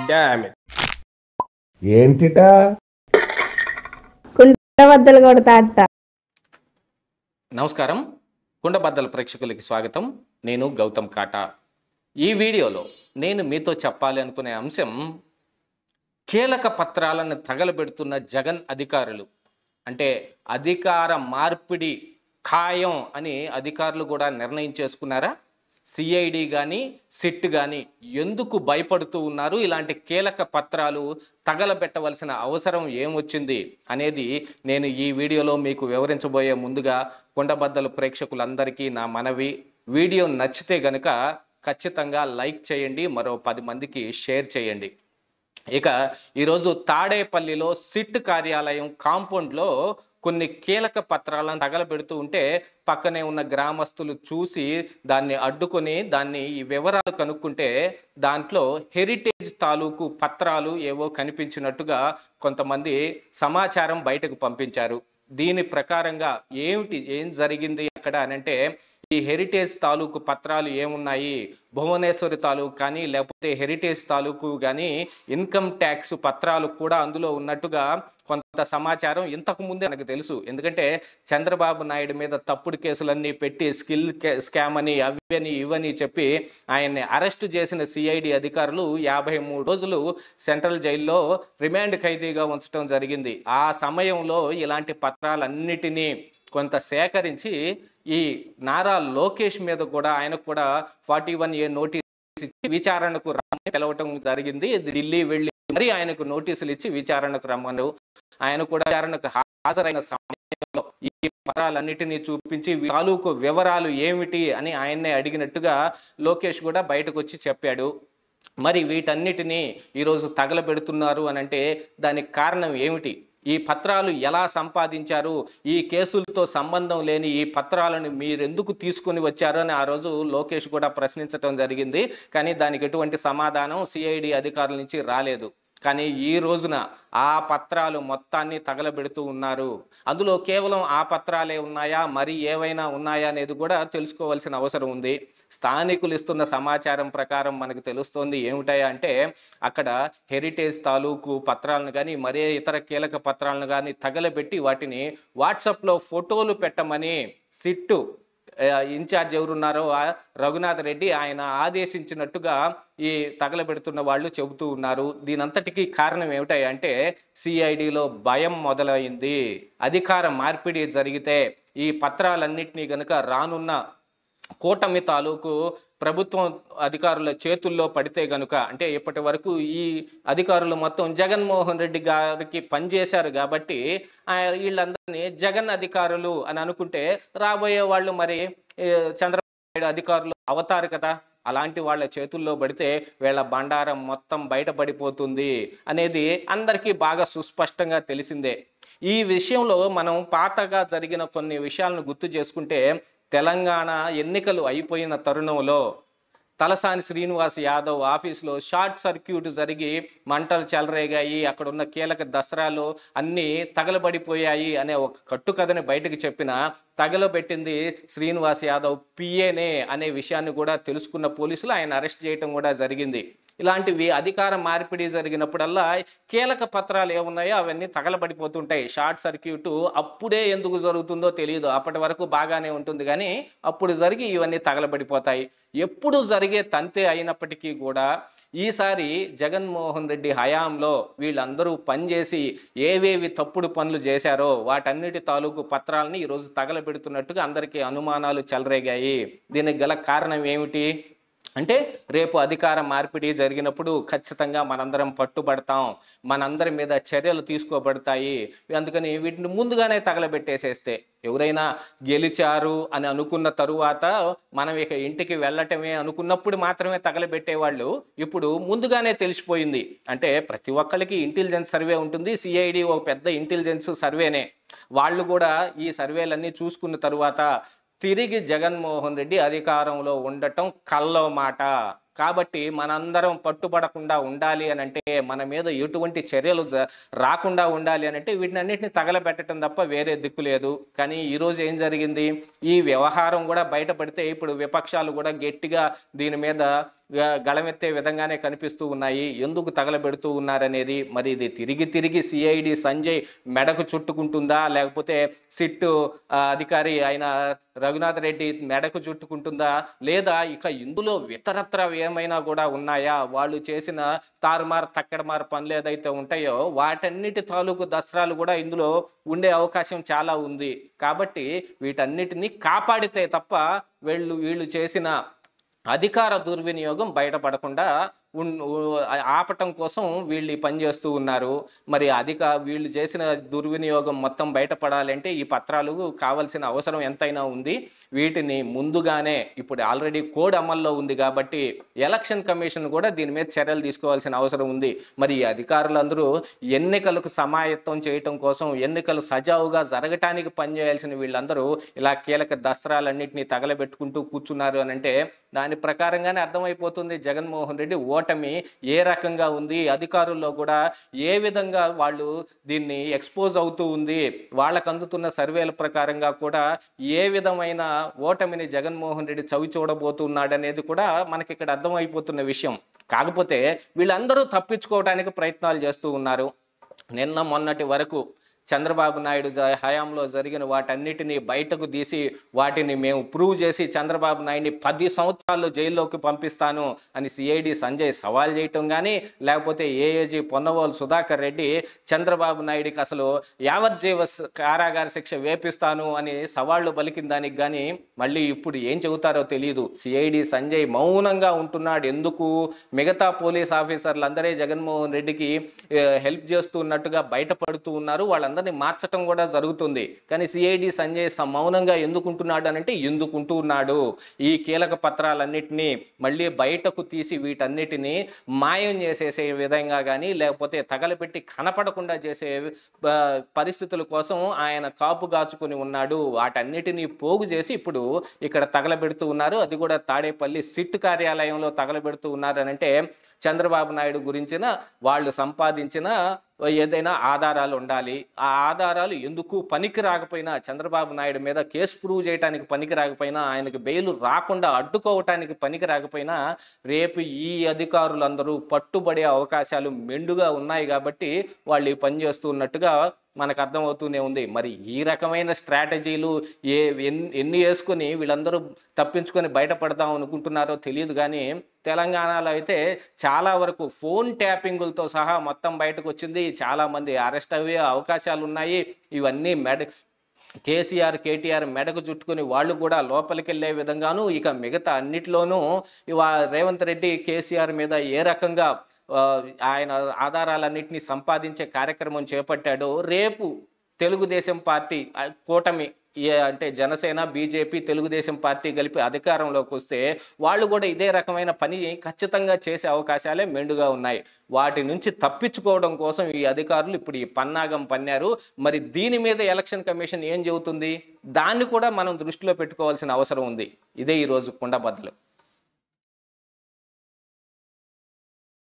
Damn it. ఏంటిటా కుండబద్దలు కొడతా అట్ట. నమస్కారం, కుండబద్దల ప్రేక్షకులకి స్వాగతం. నేను గౌతమ్ కాటా. ఈ వీడియోలో నేను మీతో చెప్పాలి అనుకునే అంశం, కీలక పత్రాలను తగలబెడుతున్న జగన్ అధికారులు. అంటే అధికార మార్పిడి ఖాయం అని అధికారులు కూడా నిర్ణయం చేసుకున్నారా? సిఐడి కానీ సిట్ కానీ ఎందుకు భయపడుతూ ఉన్నారు? ఇలాంటి కీలక పత్రాలు తగలబెట్టవలసిన అవసరం ఏమొచ్చింది అనేది నేను ఈ వీడియోలో మీకు వివరించబోయే ముందుగా కుండబద్దలు ప్రేక్షకులందరికీ నా మనవి, వీడియో నచ్చితే గనుక ఖచ్చితంగా లైక్ చేయండి, మరో 10 మందికి షేర్ చేయండి. ఇక ఈరోజు తాడేపల్లిలో సిట్ కార్యాలయం కాంపౌండ్లో కొన్ని కీలక పత్రాలను తగలబెడుతూ ఉంటే పక్కనే ఉన్న గ్రామస్తులు చూసి దాన్ని అడ్డుకొని ఈ వివరాలు కనుక్కుంటే దాంట్లో హెరిటేజ్ తాలూకు పత్రాలు ఏవో కనిపించినట్టుగా కొంతమంది సమాచారం బయటకు పంపించారు. దీని ప్రకారంగా ఏం జరిగింది అక్కడ అనంటే, ఈ హెరిటేజ్ తాలూకు పత్రాలు ఏమున్నాయి, భువనేశ్వరి తాలూకు కానీ లేకపోతే హెరిటేజ్ తాలూకు కానీ ఇన్కమ్ ట్యాక్స్ పత్రాలు కూడా అందులో ఉన్నట్టుగా కొంత సమాచారం ఇంతకు ముందే నాకు తెలుసు. ఎందుకంటే చంద్రబాబు నాయుడు మీద తప్పుడు కేసులన్నీ పెట్టి స్కిల్ స్కామ్ అని ఇవని చెప్పి ఆయన్ని అరెస్టు చేసిన సిఐడి అధికారులు 53 రోజులు సెంట్రల్ జైల్లో రిమాండ్ ఖైదీగా ఉంచడం జరిగింది. ఆ సమయంలో ఇలాంటి పత్రాలన్నిటినీ కొంత సేకరించి ఈ నారా లోకేష్ మీద కూడా ఆయనకు కూడా 41A నోటీస్ ఇచ్చి విచారణకు రమ్మని పిలవటం జరిగింది. ఢిల్లీ వెళ్ళి మరి ఆయనకు నోటీసులు ఇచ్చి విచారణకు రమ్మను. ఆయన కూడా విచారణకు హాజరైన సమయంలో ఈ పత్రాలన్నిటినీ చూపించి తాలూకు వివరాలు ఏమిటి అని ఆయన్నే అడిగినట్టుగా లోకేష్ కూడా బయటకు వచ్చి చెప్పాడు. మరి వీటన్నిటినీ ఈరోజు తగలబెడుతున్నారు అని అంటే దానికి కారణం ఏమిటి? ఈ పత్రాలు ఎలా సంపాదించారు? ఈ కేసులతో సంబంధం లేని ఈ పత్రాలను మీరెందుకు తీసుకుని వచ్చారు అని ఆ రోజు లోకేష్ కూడా ప్రశ్నించడం జరిగింది. కానీ దానికి ఎటువంటి సమాధానం సిఐడి అధికారుల నుంచి రాలేదు. కానీ ఈ రోజున ఆ పత్రాలు మొత్తాన్ని తగలబెడుతూ ఉన్నారు. అందులో కేవలం ఆ పత్రాలే ఉన్నాయా, మరి ఏవైనా ఉన్నాయా అనేది కూడా తెలుసుకోవాల్సిన అవసరం ఉంది. స్థానికులు ఇస్తున్న సమాచారం ప్రకారం మనకు తెలుస్తోంది ఏమిటాయా అంటే, అక్కడ హెరిటేజ్ తాలూకు పత్రాలను కానీ మరే ఇతర కీలక పత్రాలను కానీ తగలబెట్టి వాటిని వాట్సాప్లో ఫోటోలు పెట్టమని సిట్టు ఇన్ఛార్జ్ ఎవరున్నారో రఘునాథ్ రెడ్డి ఆయన ఆదేశించినట్టుగా ఈ తగలబెడుతున్న వాళ్ళు చెబుతూ ఉన్నారు. దీనంతటికీ కారణం ఏమిటంటే సిఐడిలో భయం మొదలైంది. అధికార మార్పిడి జరిగితే ఈ పత్రాలన్నింటినీ గనుక రానున్న కూటమి తాలూకు ప్రభుత్వం అధికారుల చేతుల్లో పడితే గనుక, అంటే ఇప్పటి వరకు ఈ అధికారులు మొత్తం జగన్మోహన్ రెడ్డి గారికి పనిచేశారు కాబట్టి వీళ్ళందరినీ జగన్ అధికారులు అని అనుకుంటే రాబోయే వాళ్ళు మరి చంద్రబాబు నాయుడు అధికారులు అవతారు కదా. అలాంటి వాళ్ళ చేతుల్లో పడితే వీళ్ళ బండారం మొత్తం బయటపడిపోతుంది అనేది అందరికీ బాగా సుస్పష్టంగా తెలిసిందే. ఈ విషయంలో మనం పాతగా జరిగిన కొన్ని విషయాలను గుర్తు చేసుకుంటే, తెలంగాణ ఎన్నికలు అయిపోయిన తరుణంలో తలసాని శ్రీనివాస్ యాదవ్ ఆఫీసులో షార్ట్ సర్క్యూట్ జరిగి మంటలు చెలరేగాయి, అక్కడ ఉన్న కీలక దస్త్రాలు అన్నీ తగలబడిపోయాయి అనే ఒక కట్టుకథని బయటకు చెప్పిన తగలబెట్టింది శ్రీనివాస్ యాదవ్ పిఏనే అనే విషయాన్ని కూడా తెలుసుకున్న పోలీసులు ఆయన అరెస్ట్ చేయటం కూడా జరిగింది. ఇలాంటివి అధికార మార్పిడి జరిగినప్పుడల్లా కీలక పత్రాలు ఏమున్నాయో అవన్నీ తగలబడిపోతుంటాయి. షార్ట్ సర్క్యూట్ అప్పుడే ఎందుకు జరుగుతుందో తెలియదు, అప్పటి వరకు బాగానే ఉంటుంది కానీ అప్పుడు జరిగి ఇవన్నీ తగలబడిపోతాయి. ఎప్పుడు జరిగే తంతే అయినప్పటికీ కూడా ఈసారి జగన్మోహన్ రెడ్డి హయాంలో వీళ్ళందరూ పనిచేసి ఏవేవి తప్పుడు పనులు చేశారో వాటన్నిటి తాలూకు పత్రాలని ఈరోజు తగలబెడుతున్నట్టుగా అందరికీ అనుమానాలు చెలరేగాయి. దీనికి గల కారణం ఏమిటి అంటే, రేపు అధికార మార్పిడి జరిగినప్పుడు ఖచ్చితంగా మనందరం పట్టుబడతాం, మనందరి మీద చర్యలు తీసుకోబడతాయి. అందుకని వీటిని ముందుగానే తగలబెట్టేసేస్తే ఎవరైనా గెలిచారు అని అనుకున్న తరువాత మనం ఇక ఇంటికి వెళ్ళటమే అనుకున్నప్పుడు మాత్రమే తగలబెట్టేవాళ్ళు ఇప్పుడు ముందుగానే తెలిసిపోయింది. అంటే ప్రతి ఒక్కరికి ఇంటెలిజెన్స్ సర్వే ఉంటుంది. సిఐడి ఒక పెద్ద ఇంటెలిజెన్స్ సర్వేనే. వాళ్ళు కూడా ఈ సర్వేలన్నీ చూసుకున్న తరువాత తిరిగి జగన్మోహన్ రెడ్డి అధికారంలో ఉండటం కల్లో మాట. కాబట్టి మనందరం పట్టుబడకుండా ఉండాలి అని అంటే, మన మీద ఎటువంటి చర్యలు రాకుండా ఉండాలి అని అంటే వీటిని అన్నింటినీ తగలబెట్టడం తప్ప వేరే దిక్కు లేదు. కానీ ఈరోజు ఏం జరిగింది, ఈ వ్యవహారం కూడా బయటపడితే ఇప్పుడు విపక్షాలు కూడా గట్టిగా దీని మీద గళమెత్తే విధంగానే కనిపిస్తూ ఉన్నాయి. ఎందుకు తగలబెడుతూ ఉన్నారనేది. మరి ఇది తిరిగి తిరిగి సిఐడి సంజయ్ మెడకు చుట్టుకుంటుందా, లేకపోతే సిట్ అధికారి అయిన రఘునాథ్ రెడ్డి మెడకు చుట్టుకుంటుందా, లేదా ఇక ఇందులో ఇతరత్ర ఏమైనా కూడా ఉన్నాయా? వాళ్ళు చేసిన తారుమారు తక్కడమారు పనులు ఏదైతే ఉంటాయో వాటన్నిటి తాలూకు దస్త్రాలు కూడా ఇందులో ఉండే అవకాశం చాలా ఉంది. కాబట్టి వీటన్నిటిని కాపాడితే తప్ప వీళ్ళు చేసిన అధికార దుర్వినియోగం బయటపడకుండా ఆపటం కోసం వీళ్ళు పనిచేస్తూ ఉన్నారు. మరి వీళ్ళు చేసిన దుర్వినియోగం మొత్తం బయటపడాలంటే ఈ పత్రాలు కావాల్సిన అవసరం ఎంతైనా ఉంది. వీటిని ముందుగానే ఇప్పుడు ఆల్రెడీ కోడ్ అమల్లో ఉంది కాబట్టి ఎలక్షన్ కమిషన్ కూడా దీని మీద చర్యలు తీసుకోవాల్సిన అవసరం ఉంది. మరి ఈ అధికారులందరూ ఎన్నికలకు సమాయత్తం చేయటం కోసం, ఎన్నికలు సజావుగా జరగటానికి పనిచేయాల్సిన వీళ్ళందరూ ఇలా కీలక దస్త్రాలన్నింటినీ తగలబెట్టుకుంటూ కూర్చున్నారు అని అంటే దాని ప్రకారంగానే అర్థమైపోతుంది జగన్మోహన్ రెడ్డి ఓటమి ఏ రకంగా ఉంది, అధికారుల్లో కూడా ఏ విధంగా వాళ్ళు దీన్ని ఎక్స్పోజ్ అవుతూ ఉంది, వాళ్ళకు అందుతున్న సర్వేల ప్రకారంగా కూడా ఏ విధమైన ఓటమిని జగన్మోహన్ రెడ్డి చవి చూడబోతున్నాడు అనేది కూడా మనకి ఇక్కడ అర్థమైపోతున్న విషయం. కాకపోతే వీళ్ళందరూ తప్పించుకోవడానికి ప్రయత్నాలు చేస్తూ ఉన్నారు. నిన్న మొన్నటి వరకు చంద్రబాబు నాయుడు హయాంలో జరిగిన వాటన్నిటినీ బయటకు తీసి వాటిని మేము ప్రూవ్ చేసి చంద్రబాబు నాయుడిని 10 సంవత్సరాల్లో జైల్లోకి పంపిస్తాను అని సిఐడి సంజయ్ సవాల్ చేయటం కానీ, లేకపోతే ఏఏజీ పొన్నవోలు సుధాకర్ రెడ్డి చంద్రబాబు నాయుడికి అసలు యావజ్జీవ కారాగార శిక్ష వేపిస్తాను అని సవాళ్లు పలికిన దానికి కానీ మళ్ళీ ఇప్పుడు ఏం చెబుతారో తెలియదు. సిఐడి సంజయ్ మౌనంగా ఉంటున్నాడు. ఎందుకు? మిగతా పోలీస్ ఆఫీసర్లు అందరే జగన్మోహన్ రెడ్డికి హెల్ప్ చేస్తున్నట్టుగా బయటపడుతూ ఉన్నారు. వాళ్ళందరినీ మార్చడం కూడా జరుగుతుంది. కానీ సిఐడి సంజయ్ మౌనంగా ఎందుకుంటున్నాడు అని అంటే ఎందుకుంటున్నాడు, ఈ కీలక పత్రాలన్నింటినీ మళ్ళీ బయటకు తీసి వీటన్నిటినీ మాయం చేసేసే విధంగా కానీ, లేకపోతే తగలపెట్టి కనపడకుండా చేసే పరిస్థితుల కోసం ఆయన కాపు గాచుకొని ఉన్నాడు. వాటన్నిటినీ పోగు చేసి ఇప్పుడు ఇక్కడ తగలబెడుతూ ఉన్నారు. అది కూడా తాడేపల్లి సిట్ కార్యాలయంలో తగలబెడుతూ ఉన్నారు అని అంటే చంద్రబాబు నాయుడు గురించిన వాళ్ళు సంపాదించిన ఏదైనా ఆధారాలు ఉండాలి. ఆ ఆధారాలు ఎందుకు పనికి రాకపోయినా, చంద్రబాబు నాయుడు మీద కేసు ప్రూవ్ చేయడానికి పనికి రాకపోయినా, ఆయనకు బెయిల్ రాకుండా అడ్డుకోవటానికి పనికి రాకపోయినా రేపు ఈ అధికారులందరూ పట్టుబడే అవకాశాలు మెండుగా ఉన్నాయి. కాబట్టి వాళ్ళు ఈ పని చేస్తూ ఉన్నట్టుగా మనకు అర్థమవుతూనే ఉంది. మరి ఈ రకమైన స్ట్రాటజీలు ఎన్ని వేసుకొని వీళ్ళందరూ తప్పించుకొని బయటపడదాం అనుకుంటున్నారో తెలియదు. కానీ తెలంగాణలో అయితే చాలా వరకు ఫోన్ ట్యాపింగులతో సహా మొత్తం బయటకు వచ్చింది. చాలామంది అరెస్ట్ అయ్యే అవకాశాలు ఉన్నాయి. ఇవన్నీ కేటీఆర్ మెడకు చుట్టుకుని వాళ్ళు కూడా లోపలికి వెళ్ళే విధంగాను, ఇక మిగతా అన్నిట్లోనూ రేవంత్ రెడ్డి కేసీఆర్ మీద ఏ రకంగా ఆయన ఆధారాలన్నింటినీ సంపాదించే కార్యక్రమం చేపట్టాడో రేపు తెలుగుదేశం పార్టీ కూటమి అంటే జనసేన, బీజేపీ, తెలుగుదేశం పార్టీ కలిపి అధికారంలోకి వస్తే వాళ్ళు కూడా ఇదే రకమైన పని ఖచ్చితంగా చేసే అవకాశాలే మెండుగా ఉన్నాయి. వాటి నుంచి తప్పించుకోవడం కోసం ఈ అధికారులు ఇప్పుడు ఈ పన్నాగం పన్నారు. మరి దీని మీద ఎలక్షన్ కమిషన్ ఏం చెబుతుంది, దాన్ని కూడా మనం దృష్టిలో పెట్టుకోవాల్సిన అవసరం ఉంది. ఇదే ఈరోజు కుండబద్దలు.